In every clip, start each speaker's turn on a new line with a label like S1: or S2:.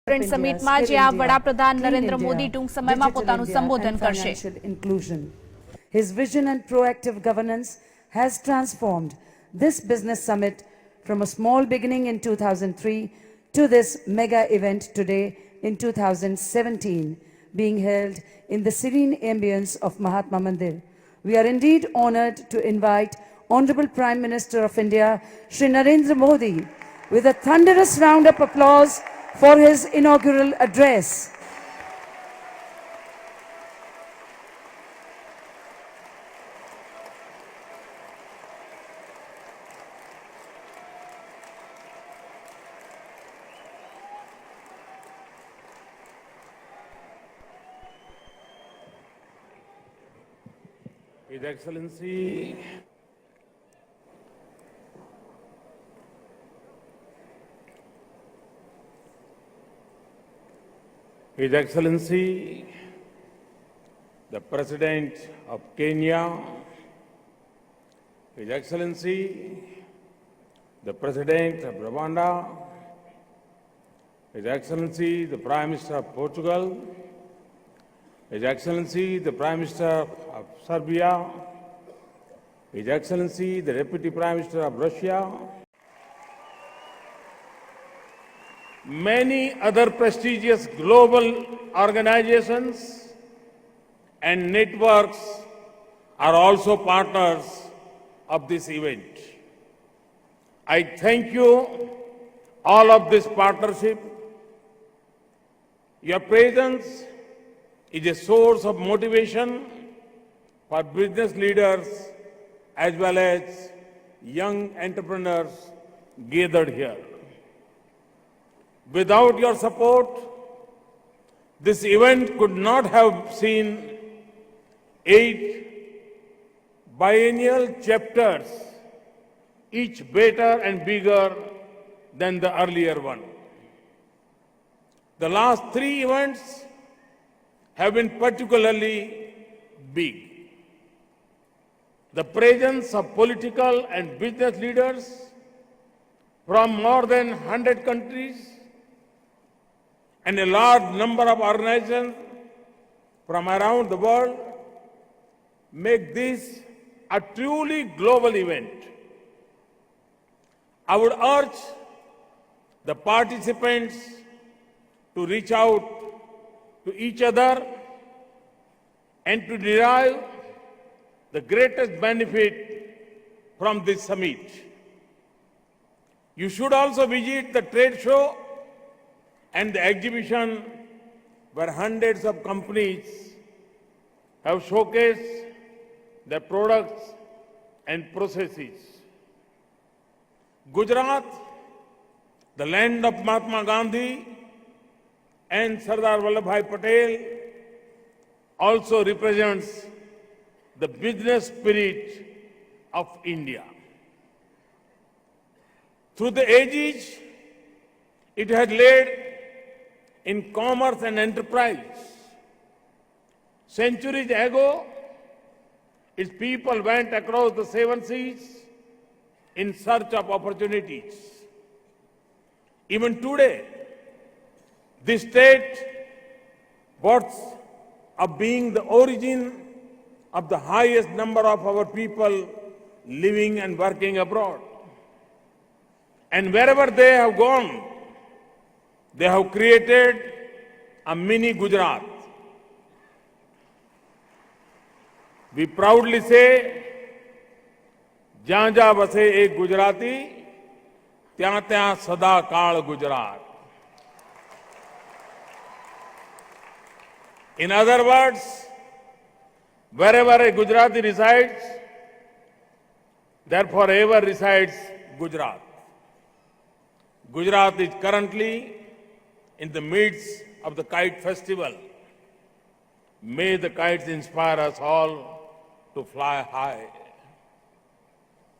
S1: Friend સમિટમાં જે આ વડાપ્રધાન નરેન્દ્ર મોદી ટૂંક સમયમાં પોતાનું સંબોધન કરશે.
S2: His vision and proactive governance has transformed this business summit from a small beginning in 2003 to this mega event today in 2017, being held in the serene ambience of Mahatma Mandir. We are indeed honored to invite Honorable Prime Minister of India, Shri Narendra Modi, with a thunderous round of applause for his inaugural address.
S3: His Excellency His Excellency, the President of Kenya, His Excellency, the President of Rwanda, His Excellency, the Prime Minister of Portugal, His Excellency, the Prime Minister of Serbia, His Excellency, the Deputy Prime Minister of Russia, many other prestigious global organizations and networks are also partners of this event. I thank you all of this partnership. Your presence is a source of motivation for business leaders as well as young entrepreneurs gathered here. Without your support, this event could not have seen 8 biennial chapters, each better and bigger than the earlier one. The last 3 events have been particularly big. The presence of political and business leaders from more than 100 countries and a large number of organizations from around the world make this a truly global event. I would urge the participants to reach out to each other and to derive the greatest benefit from this summit. You should also visit the trade show and the exhibition where hundreds of companies have showcased their products and processes. Gujarat, the land of Mahatma Gandhi and Sardar Vallabhbhai Patel, also represents the business spirit of India. Through the ages, it had led in commerce and enterprise. Centuries ago, its people went across the 7 seas in search of opportunities. Even today, this state boasts of being the origin of the highest number of our people living and working abroad. And wherever they have gone, they have created a mini Gujarat. We proudly say, જ્યાં જ્યાં વસે એક ગુજરાતી ત્યાં ત્યાં સદા કાળ Gujarat. In other words, wherever a Gujarati resides, there forever resides Gujarat. Gujarat is currently in the midst of the Kite Festival. May the kites inspire us all to fly high.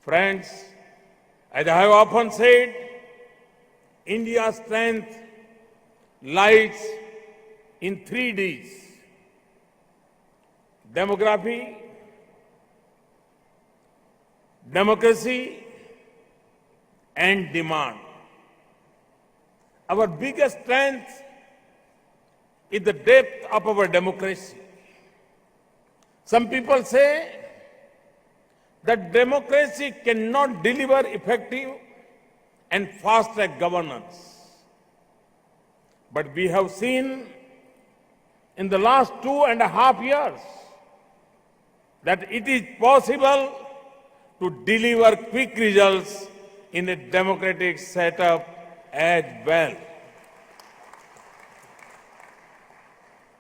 S3: Friends, as I have often said, India's strength lies in 3 Ds: demography, democracy, and demand. Our biggest strength is the depth of our democracy. Some people say that democracy cannot deliver effective and fast-track governance. But we have seen in the last 2.5 years that it is possible to deliver quick results in a democratic setup as well.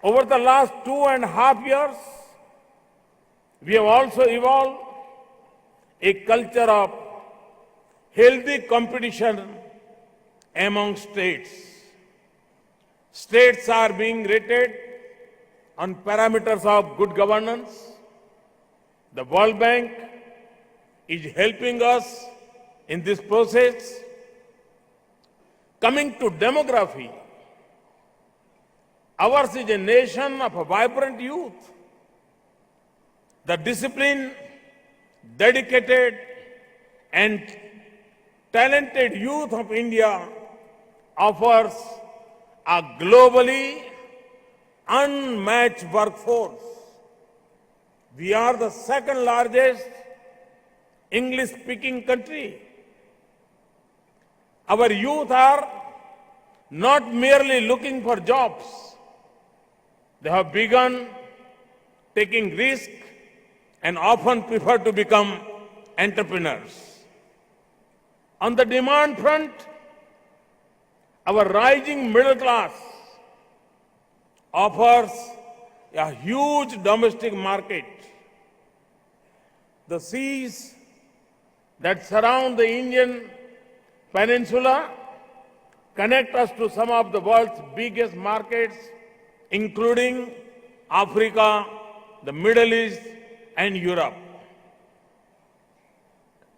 S3: Over the last 2.5 years, we have also evolved a culture of healthy competition among states. States are being rated on parameters of good governance. The World Bank is helping us in this process. Coming to demography, ours is a nation of a vibrant youth. The disciplined, dedicated, and talented youth of India offers a globally unmatched workforce. We are the second largest English-speaking country. Our youth are not merely looking for jobs. They have begun taking risks and often prefer to become entrepreneurs. On the demand front, our rising middle class offers a huge domestic market. The seas that surround the Indian peninsula connect us to some of the world's biggest markets, including Africa, the Middle East, and Europe.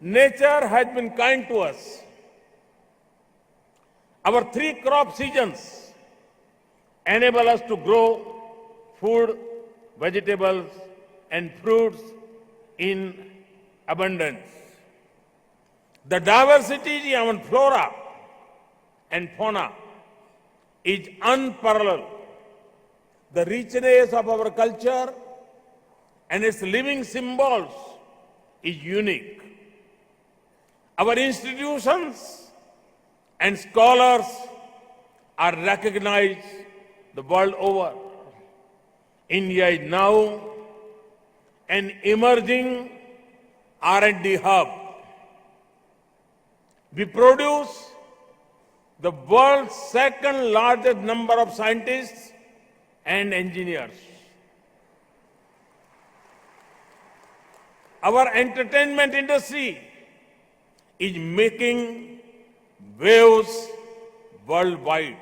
S3: Nature has been kind to us. Our 3 crop seasons enable us to grow food, vegetables, and fruits in abundance. The diversity in flora and fauna is unparalleled. The richness of our culture and its living symbols is unique. Our institutions and scholars are recognized the world over. India is now an emerging R&D hub. We produce the world's second largest number of scientists and engineers. Our entertainment industry is making waves worldwide.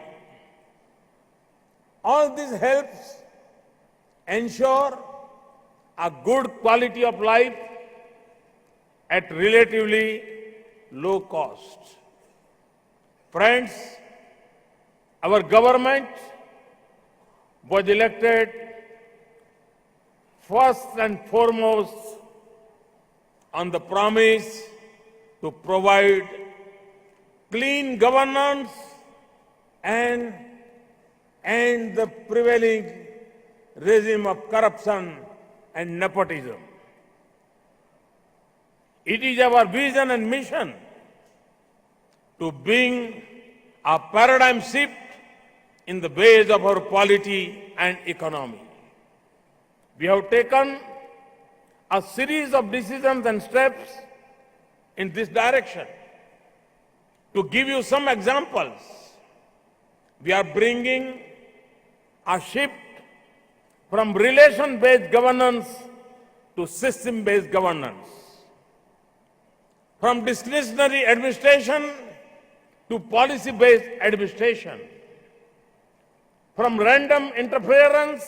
S3: All this helps ensure a good quality of life at relatively low cost. Friends, our government was elected first and foremost on the promise to provide clean governance and end the prevailing regime of corruption and nepotism. It is our vision and mission to bring a paradigm shift in the ways of our polity and economy. We have taken a series of decisions and steps in this direction. To give you some examples, we are bringing a shift from relation-based governance to system-based governance, from discretionary administration to policy-based administration, from random interference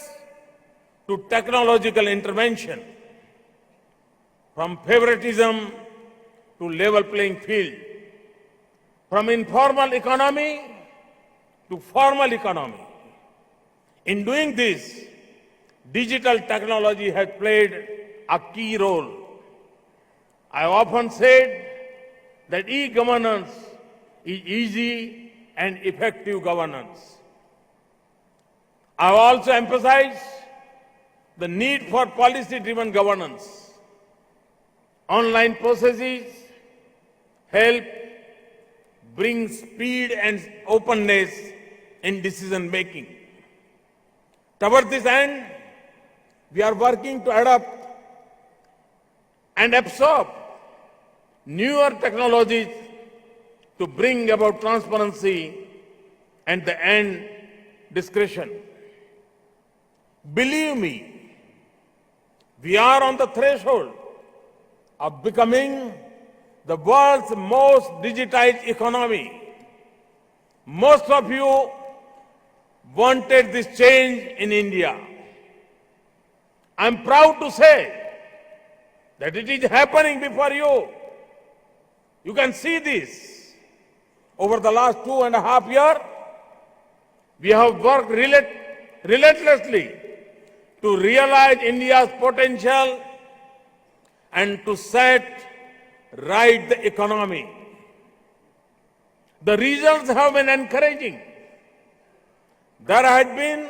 S3: to technological intervention, from favoritism to level playing field, from informal economy to formal economy. In doing this, digital technology has played a key role. I often said that e-governance is easy and effective governance. I also emphasized the need for policy-driven governance. Online processes help bring speed and openness in decision making. Towards this end, we are working to adopt and absorb newer technologies to bring about transparency and the end discretion. Believe me, we are on the threshold of becoming the world's most digitized economy. Most of you wanted this change in India. I'm proud to say that it is happening before you. You can see this. Over the last 2.5 years, we have worked relentlessly to realize India's potential and to set right the economy. The results have been encouraging. There had been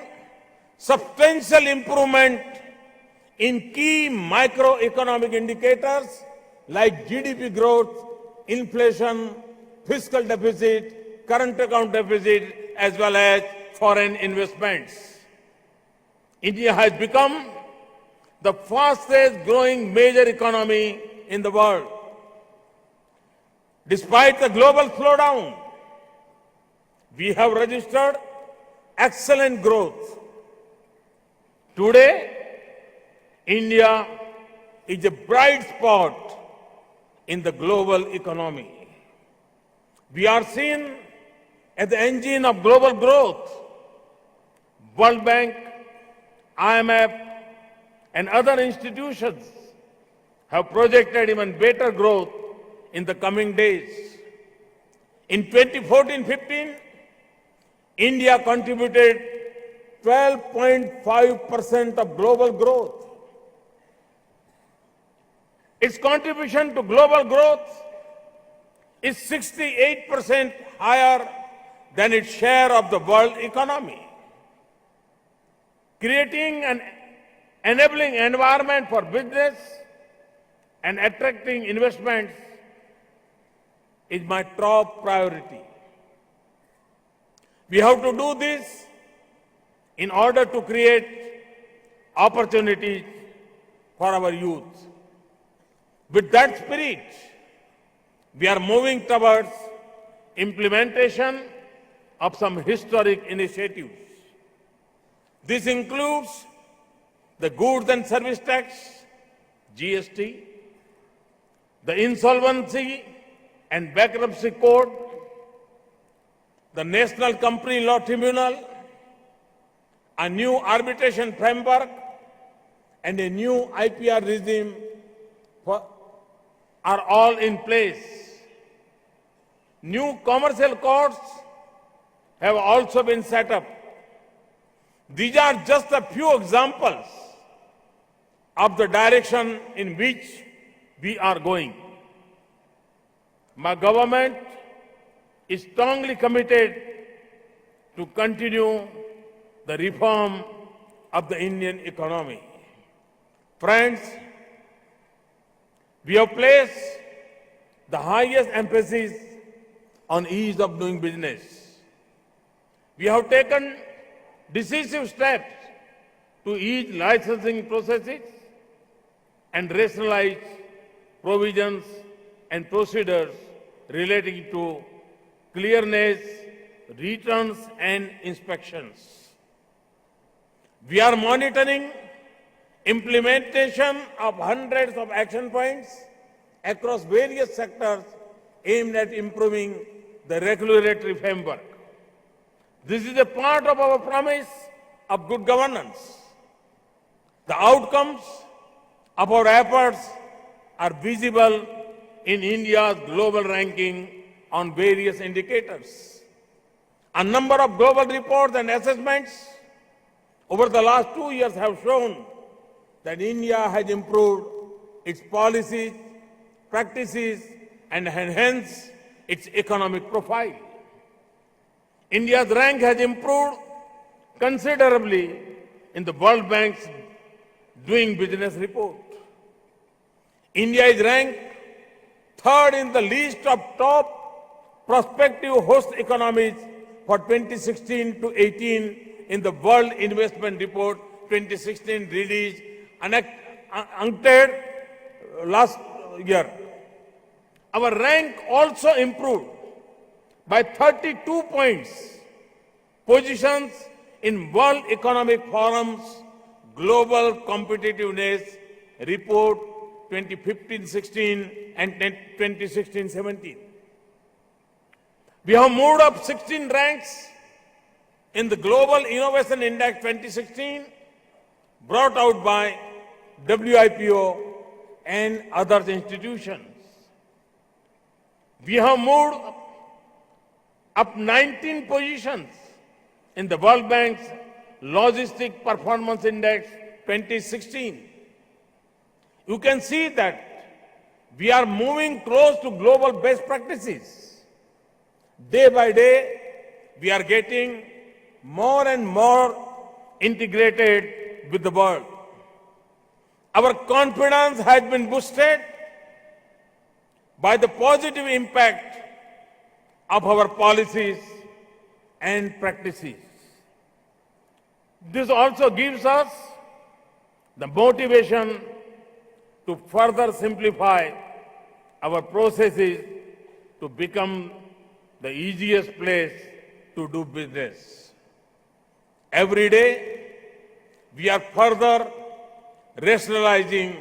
S3: substantial improvement in key microeconomic indicators like GDP growth, inflation, fiscal deficit, current account deficit, as well as foreign investments. India has become the fastest growing major economy in the world. Despite the global slowdown, we have registered excellent growth. Today, India is a bright spot in the global economy. We are seen as the engine of global growth. World Bank, IMF, and other institutions have projected even better growth in the coming days. In 2014-15, India contributed 12.5% of global growth. Its contribution to global growth is 68% higher than its share of the world economy. Creating an enabling environment for business and attracting investments is my top priority. We have to do this in order to create opportunities for our youth. With that spirit, we are moving towards implementation of some historic initiatives. This includes the Goods and Service Tax, GST, the Insolvency and Bankruptcy Code, the National Company Law Tribunal, a new arbitration framework, and a new IPR regime are all in place. New commercial courts have also been set up. These are just a few examples of the direction in which we are going. My government is strongly committed to continue the reform of the Indian economy. Friends, we have placed the highest emphasis on ease of doing business. We have taken decisive steps to ease licensing processes and rationalize provisions and procedures relating to clearness, returns, and inspections. We are monitoring implementation of hundreds of action points across various sectors aimed at improving the regulatory framework. This is a part of our promise of good governance. The outcomes of our efforts are visible in India's global ranking on various indicators. A number of global reports and assessments over the last 2 years have shown that India has improved its policies, practices, and enhanced its economic profile. India's rank has improved considerably in the World Bank's Doing Business report. India is ranked third in the list of top prospective host economies for 2016 to 18 in the World Investment Report 2016 released unattended last year. Our rank also improved by 32 points, positions in World Economic Forum's Global Competitiveness Report 2015-16 and 2016-17. We have moved up 16 ranks in the Global Innovation Index 2016 brought out by WIPO and other institutions. We have moved up 19 positions in the World Bank's Logistic Performance Index 2016. You can see that we are moving close to global best practices. Day by day, we are getting more and more integrated with the world. Our confidence has been boosted by the positive impact of our policies and practices. This also gives us the motivation to further simplify our processes to become the easiest place to do business. Every day, we are further rationalizing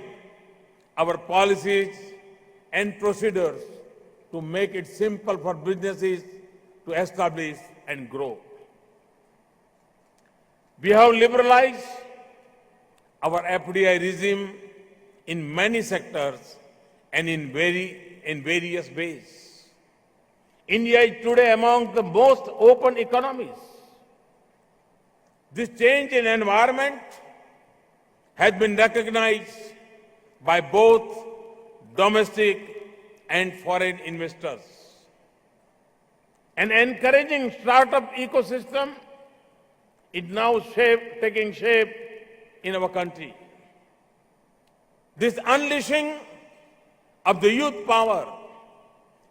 S3: our policies and procedures to make it simple for businesses to establish and grow. We have liberalized our FDI regime in many sectors and in various ways. India is today among the most open economies. This change in environment has been recognized by both domestic and foreign investors. An encouraging startup ecosystem is now taking shape in our country. This unleashing of the youth power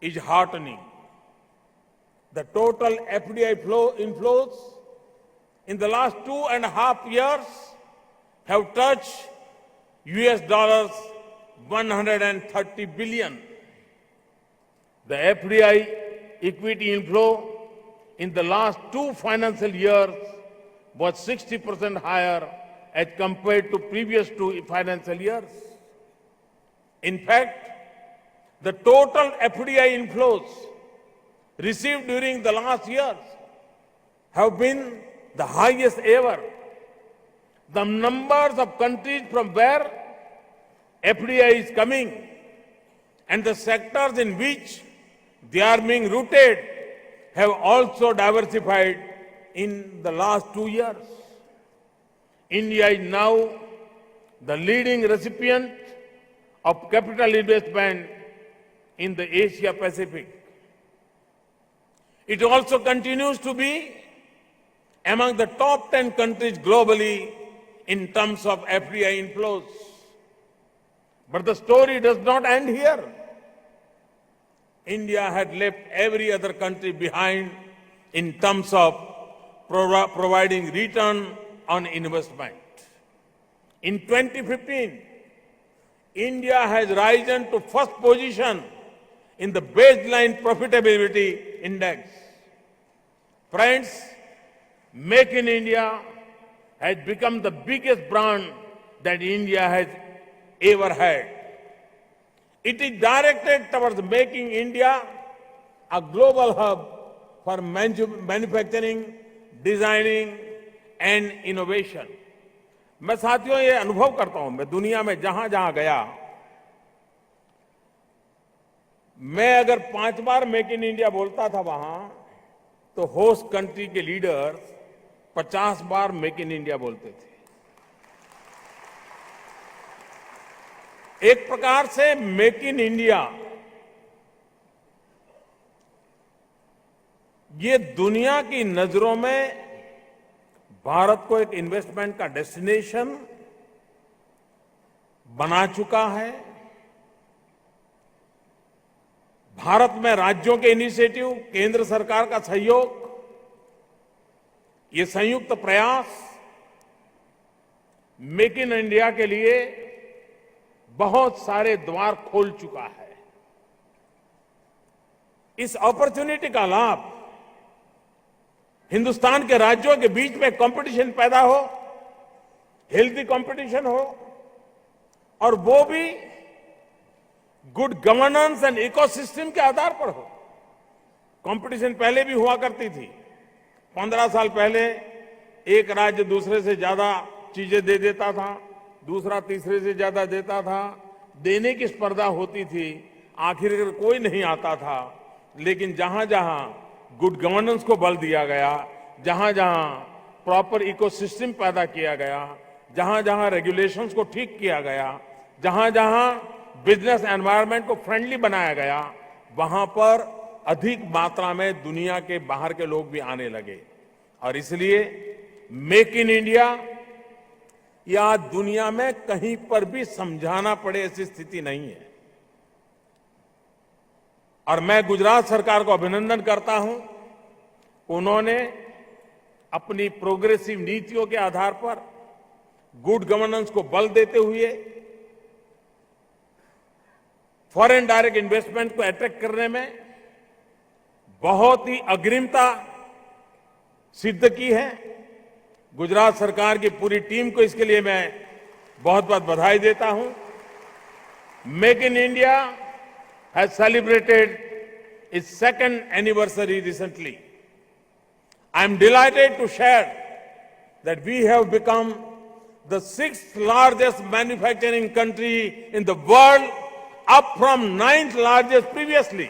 S3: is heartening. The total FDI inflows in the last 2.5 years have touched US$ 130 billion. The FDI equity inflow in the last 2 financial years was 60% higher as compared to previous 2 financial years. In fact, the total FDI inflows received during the last years have been the highest ever. The numbers of countries from where FDI is coming and the sectors in which they are being rooted have also diversified in the last 2 years. India is now the leading recipient of capital investment in the Asia Pacific. It also continues to be among the top 10 countries globally in terms of FDI inflows. But the story does not end here. India had left every other country behind in terms of providing return on investment. In 2015, India has risen to first position in the baseline profitability index. Friends, Make in India has become the biggest brand that India has ever had. It is directed towards making India a global hub for manufacturing, designing and innovation. मैं साथियों ये अनुभव करता हूं, मैं दुनिया में जहां जहां गया, मैं अगर 5 बार मेक इन इंडिया बोलता था वहां, तो होस्ट कंट्री के leaders 50 bar make in India बोलते थे। एक प्रकार से मेक इन इंडिया ये दुनिया की नजरों में भारत को एक इन्वेस्टमेंट का डेस्टिनेशन बना चुका है। भारत में राज्यों के इनिशिएटिव, केंद्र सरकार का सहयोग, ये संयुक्त प्रयास मेक इन इंडिया के लिए बहुत सारे द्वार खोल चुका है। इस अपॉर्चुनिटी का लाभ हिंदुस्तान के राज्यों के बीच में कंपटीशन पैदा हो, हेल्दी कंपटीशन हो, और वो भी गुड गवर्नेंस एंड इकोसिस्टम के आधार पर हो। कंपटीशन पहले भी हुआ करती थी। 15 साल पहले एक राज्य दूसरे से ज्यादा चीजें दे देता था, दूसरा तीसरे से ज्यादा देता था, देने की स्पर्धा होती थी, आखिर कोई नहीं आता था। लेकिन जहां जहां गुड गवर्नेंस को बल दिया गया, जहां जहां प्रॉपर इकोसिस्टम पैदा किया गया, जहां जहां रेगुलेशंस को ठीक किया गया, जहां जहां बिजनेस एनवायरनमेंट को फ्रेंडली बनाया गया, वहां पर अधिक मात्रा में दुनिया के बाहर के लोग भी आने लगे। और इसलिए मेक इन इंडिया या दुनिया में कहीं पर भी समझाना पड़े ऐसी स्थिति नहीं है। और मैं गुजरात सरकार को अभिनंदन करता हूं, उन्होंने अपनी प्रोग्रेसिव नीतियों के आधार पर गुड गवर्नेंस को बल देते हुए फॉरेन डायरेक्ट इन्वेस्टमेंट को अट्रैक्ट करने में बहुत ही अग्रिमता सिद्ध की है। गुजरात सरकार की पूरी टीम को इसके लिए मैं बहुत बहुत बधाई देता हूं। Make in India has celebrated its second anniversary recently. I am delighted to share that we have become the 6th largest manufacturing country in the world, up from 9th largest previously.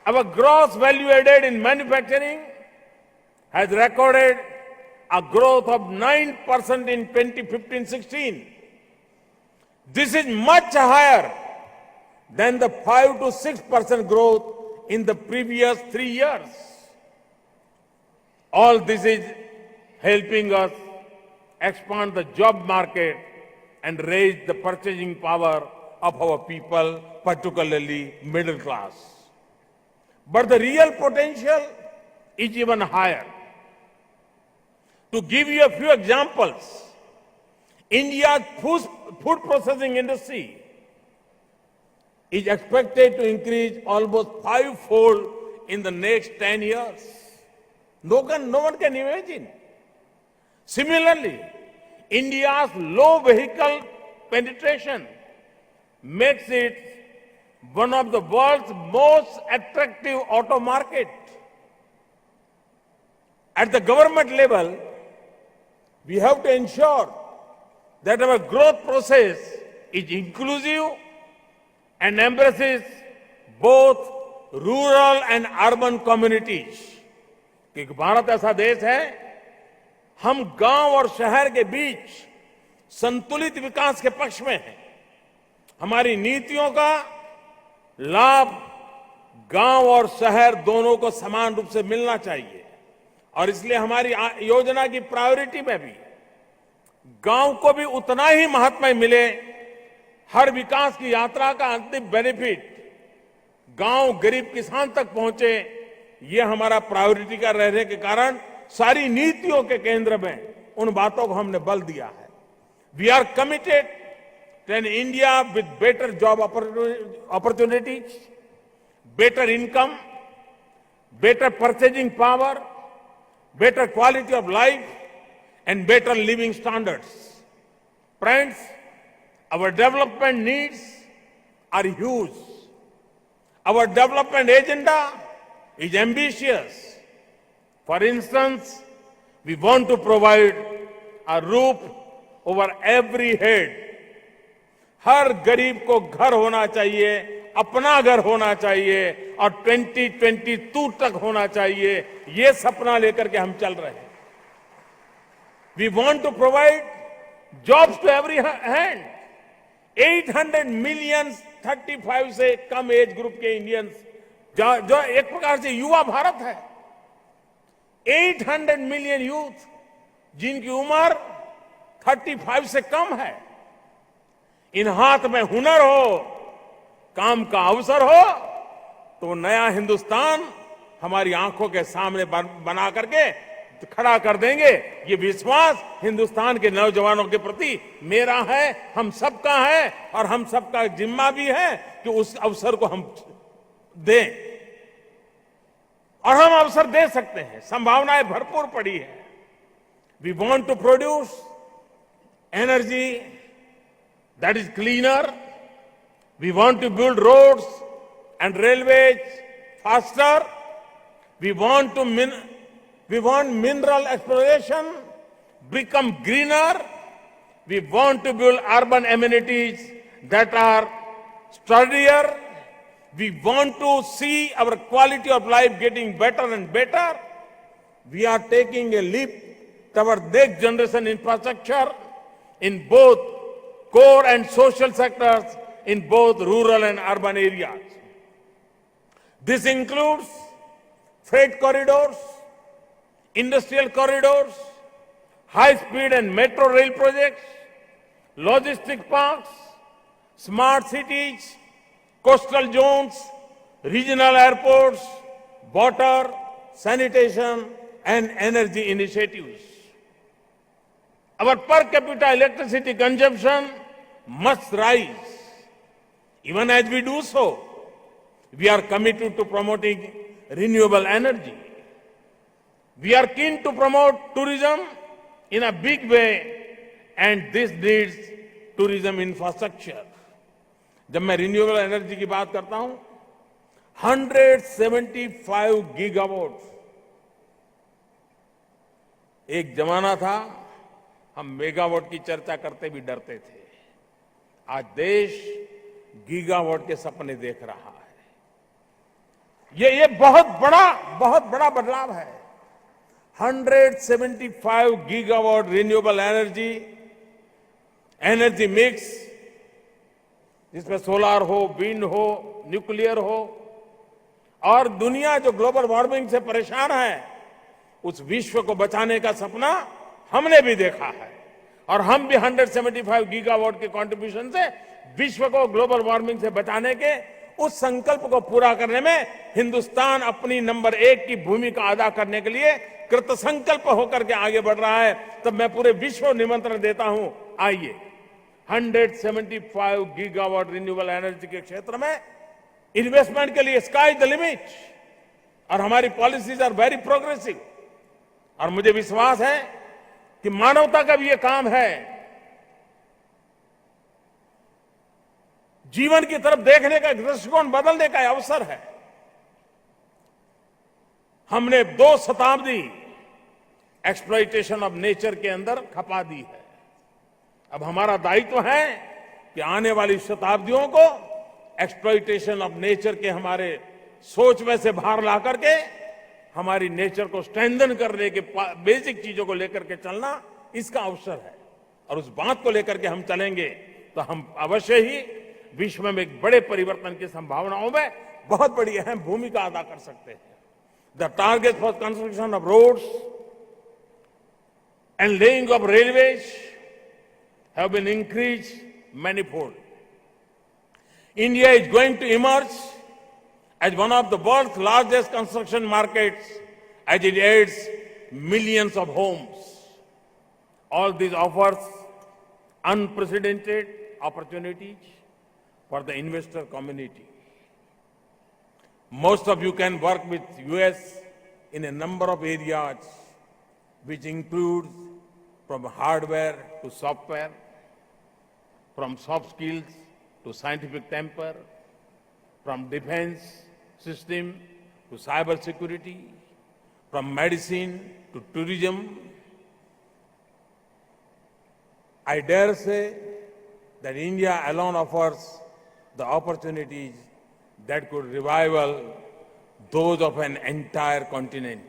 S3: Our gross value added in manufacturing has recorded a growth of 9% in 2015-16. This is much higher than the 5 to 6% growth in the previous 3 years. All this is helping us expand the job market and raise the purchasing power of our people, particularly middle class. But the real potential is even higher. To give you a few examples, India's food processing industry is expected to increase almost 5-fold in the next 10 years. No one can imagine. Similarly, India's low vehicle penetration makes it one of the world's most attractive auto market. At the government level, we have to ensure that our growth process is inclusive and embraces both rural and urban communities. क्योंकि भारत ऐसा देश है, हम गांव और शहर के बीच संतुलित विकास के पक्ष में हैं। हमारी नीतियों का लाभ गांव और शहर दोनों को समान रूप से मिलना चाहिए। और इसलिए हमारी योजना की प्रायोरिटी में भी गांव को भी उतना ही महत्व मिले। हर विकास की यात्रा का अंतिम बेनिफिट गांव गरीब किसान तक पहुंचे, ये हमारा प्रायोरिटी का रहने के कारण सारी नीतियों के केंद्र में उन बातों को हमने बल दिया है। We are committed to an India with better job opportunities, better income, better purchasing power, better quality of life and better living standards. Friends, our development needs are huge. Our development agenda is ambitious. For instance, we want to provide a roof over every head. हर गरीब को घर होना चाहिए, अपना घर होना चाहिए और 2022 तक होना चाहिए। ये सपना लेकर के हम चल रहे हैं। We want to provide jobs to every hand. 800 million 35 से कम एज ग्रुप के इंडियंस जो एक प्रकार से युवा भारत है, 800 मिलियन यूथ जिनकी उम्र 35 से कम है, इन हाथ में हुनर हो, काम का अवसर हो, तो नया हिंदुस्तान हमारी आंखों के सामने बना करके खड़ा कर देंगे। ये विश्वास हिंदुस्तान के नौजवानों के प्रति मेरा है, हम सबका है, और हम सबका जिम्मा भी है कि उस अवसर को हम दें, और हम अवसर दे सकते हैं। संभावनाएं भरपूर पड़ी है। We want to produce energy that is cleaner, we want to build roads and railways faster. We want mineral exploration become greener. We want to build urban amenities that are sturdier. We want to see our quality of life getting better and better. We are taking a leap toward next generation infrastructure in both core and social sectors in both rural and urban areas. This includes freight corridors, industrial corridors, high-speed and metro rail projects, logistic parks, smart cities, coastal zones, regional airports, water, sanitation, and energy initiatives. Our per capita electricity consumption must rise. Even as we do so, we are committed to promoting renewable energy. We are keen to promote tourism in a big way, and this needs tourism infrastructure. जब मैं renewable energy की बात करता हूं, 175 gigawatt. एक जमाना था हम मेगावाट की चर्चा करते भी डरते थे। आज देश गीगावाट के सपने देख रहा है। ये बहुत बड़ा बदलाव है। 175 गीगावाट रिन्यूएबल एनर्जी मिक्स, जिसमें सोलार हो, विंड हो, न्यूक्लियर हो, और दुनिया जो ग्लोबल वार्मिंग से परेशान है, उस विश्व को बचाने का सपना हमने भी देखा है, और हम भी 175 गीगावाट के कंट्रीब्यूशन से विश्व को ग्लोबल वार्मिंग से बचाने के उस संकल्प को पूरा करने में हिंदुस्तान अपनी नंबर 1 की भूमिका अदा करने के लिए कृत संकल्प होकर के आगे बढ़ रहा है। तब मैं पूरे विश्व को निमंत्रण देता हूं, आइए 175 गीगावाट रिन्यूएबल एनर्जी के क्षेत्र में इन्वेस्टमेंट के लिए स्काई द लिमिट, और हमारी पॉलिसीज आर वेरी प्रोग्रेसिव। और मुझे विश्वास है कि मानवता का भी ये काम है, जीवन की तरफ देखने का दृष्टिकोण बदलने का अवसर है। हमने 2 शताब्दी एक्सप्लॉइटेशन ऑफ नेचर के अंदर खपा दी है। अब हमारा दायित्व है कि आने वाली शताब्दियों को एक्सप्लॉइटेशन ऑफ नेचर के हमारे सोच में से बाहर ला करके हमारी नेचर को स्ट्रेंथन करने के बेसिक चीजों को लेकर के चलना, इसका अवसर है। और उस बात को लेकर के हम चलेंगे तो हम अवश्य ही विश्व में एक बड़े परिवर्तन की संभावनाओं में बहुत बड़ी अहम भूमिका अदा कर सकते हैं। The target for construction of roads and laying of railways have been increase manifold. India is going to emerge as one of the world's largest construction markets as it adds millions of homes. All this offers unprecedented opportunities for the investor community. Most of you can work with US in a number of areas, which includes from hardware to software, from soft skills to scientific temper, from defense system to cyber security, from medicine to tourism. I dare say that India alone offers the opportunities that could rival those of an entire continent.